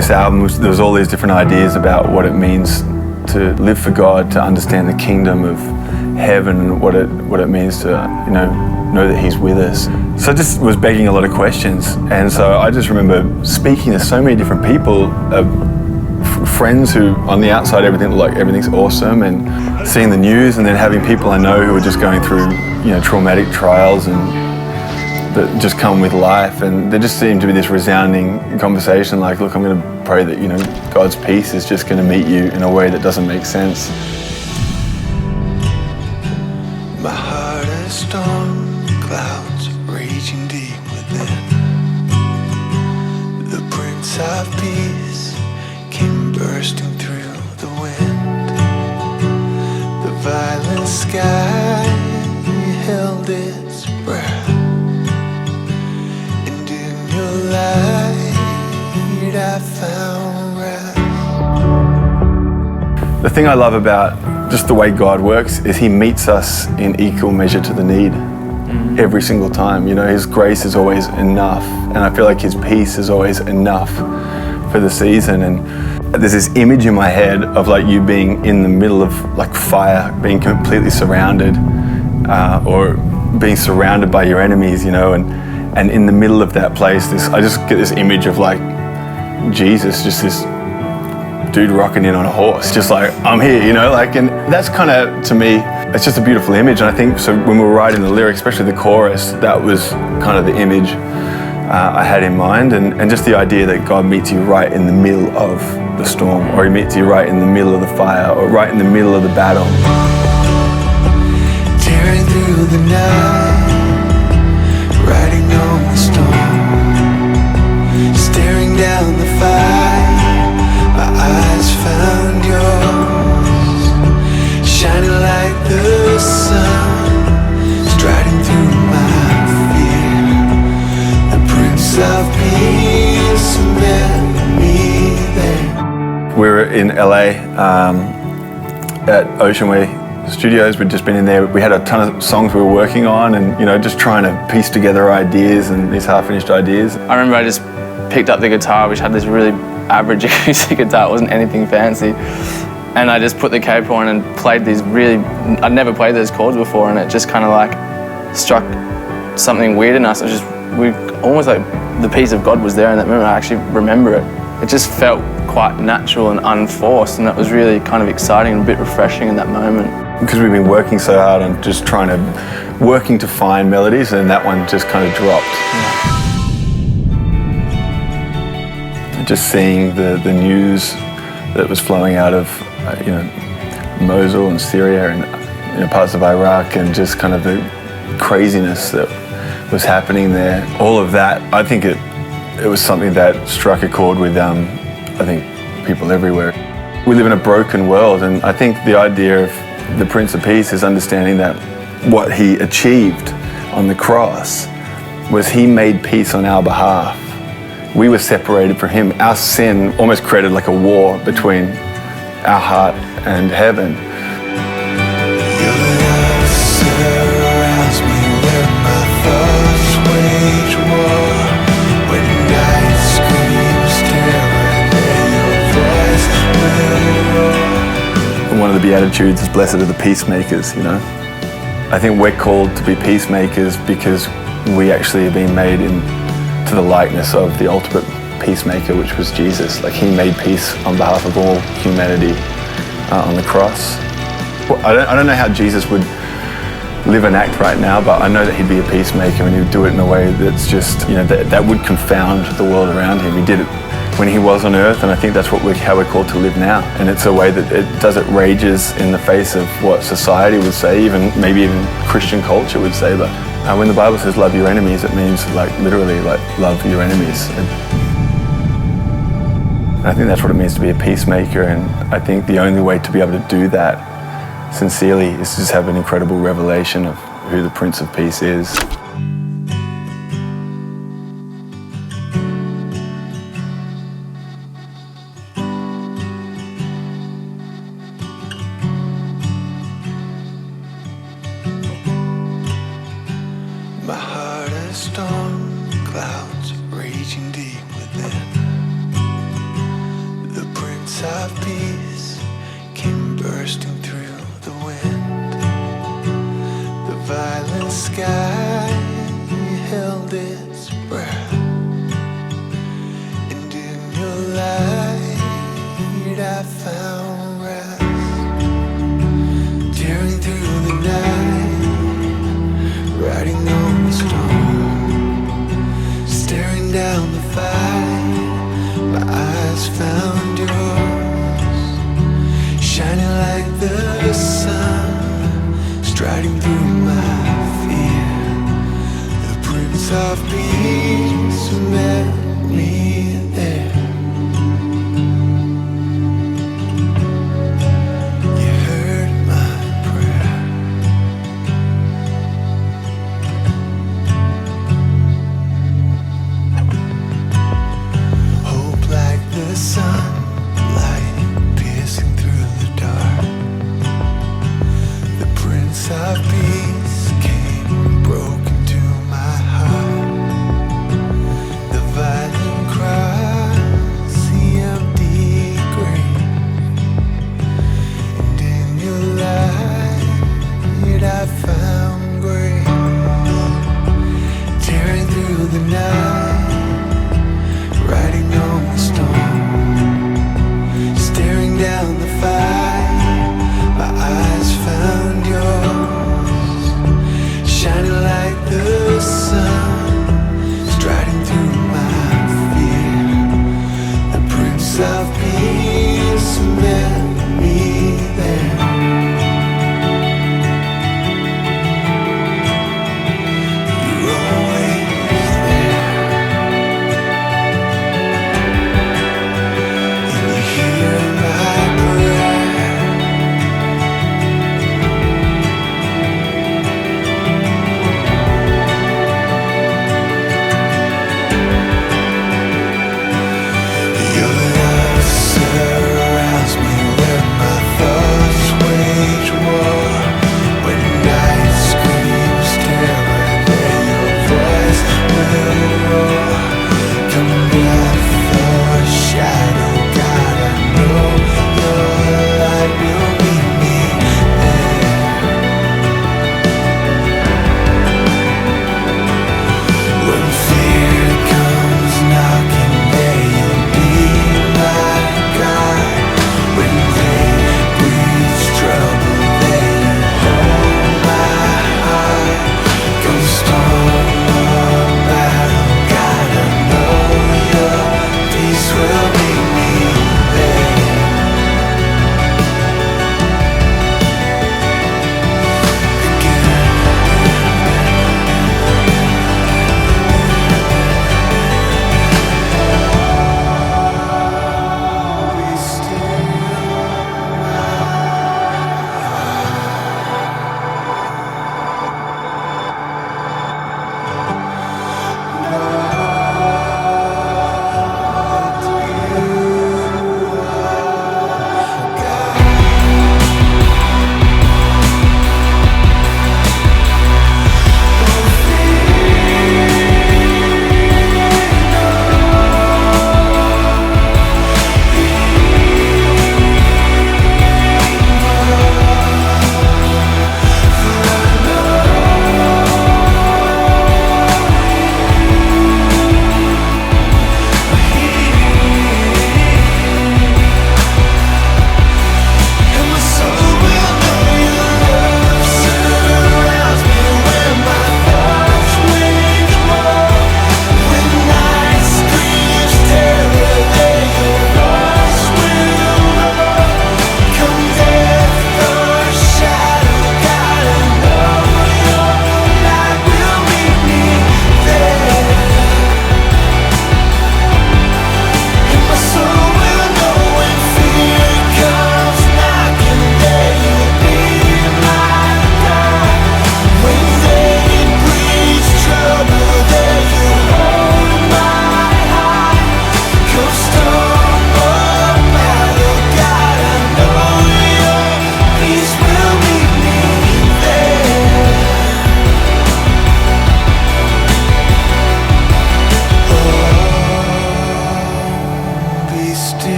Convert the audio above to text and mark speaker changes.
Speaker 1: this album, there was all these different ideas about what it means to live for God, to understand the kingdom of heaven, and what it means to know that He's with us. So I just was begging a lot of questions, and so I just remember speaking to so many different people, friends who on the outside everything's awesome, and seeing the news, and then having people I know who are just going through traumatic trials and that just come with life, and there just seemed to be this resounding conversation like, look, I'm going to pray that God's peace is just going to meet you in a way that doesn't make sense.
Speaker 2: My heart has storm clouds raging deep within. The Prince of Peace came bursting through the wind. The violent sky held its breath. I found rest.
Speaker 1: The thing I love about just the way God works is He meets us in equal measure to the need every single time. His grace is always enough, and I feel like His peace is always enough for the season. And there's this image in my head of you being in the middle of fire, being completely surrounded, or being surrounded by your enemies, and in the middle of that place, I just get this image of Jesus, just this dude rocking in on a horse, just I'm here, and that's kind of, to me, it's just a beautiful image. And I think, so when we were writing the lyrics, especially the chorus, that was kind of the image I had in mind, and just the idea that God meets you right in the middle of the storm, or He meets you right in the middle of the fire, or right in the middle of the battle.
Speaker 2: Tearing through the night, riding on the storm, staring down the fire, my eyes found yours, shining like the sun, striding through my fear. The Prince of Peace met me there.
Speaker 1: We were in LA at Oceanway Studios. We'd just been in there. We had a ton of songs we were working on, and just trying to piece together ideas and these half-finished ideas.
Speaker 3: I remember I just picked up the guitar, which had this really average acoustic guitar. It wasn't anything fancy, and I just put the capo on and played these I'd never played those chords before, and it just kind of struck something weird in us. It was just almost like the peace of God was there in that moment. I actually remember it. It just felt quite natural and unforced, and that was really kind of exciting and a bit refreshing in that moment.
Speaker 1: Because we've been working so hard on just working to find melodies, and that one just kind of dropped. Yeah. Just seeing the news that was flowing out of Mosul and Syria and parts of Iraq, and just kind of the craziness that was happening there. All of that, I think it was something that struck a chord with I think people everywhere. We live in a broken world, and I think the idea of the Prince of Peace is understanding that what He achieved on the cross was He made peace on our behalf. We were separated from Him. Our sin almost created a war between our heart and heaven.
Speaker 2: Your love surrounds me when my thoughts wage war. When night screams terror, then your voice will roar.
Speaker 1: One of the Beatitudes is blessed are the peacemakers, I think we're called to be peacemakers because we actually have been made into the likeness of the ultimate peacemaker, which was Jesus. He made peace on behalf of all humanity on the cross. Well, I don't know how Jesus would live and act right now, but I know that He'd be a peacemaker, and He'd do it in a way that's just, that would confound the world around Him. He did it when He was on earth, and I think that's how we're called to live now. And it's a way that it rages in the face of what society would say, maybe even Christian culture would say. But when the Bible says love your enemies, it means literally love your enemies. And I think that's what it means to be a peacemaker, and I think the only way to be able to do that sincerely is to just have an incredible revelation of who the Prince of Peace is.
Speaker 2: My heart has storm clouds raging deep within. sky held its breath, and in your light I found rest. Tearing through the night, riding on the storm, staring down the fight, my eyes found yours, shining like the sun, striding through my fear, the Prince of Peace.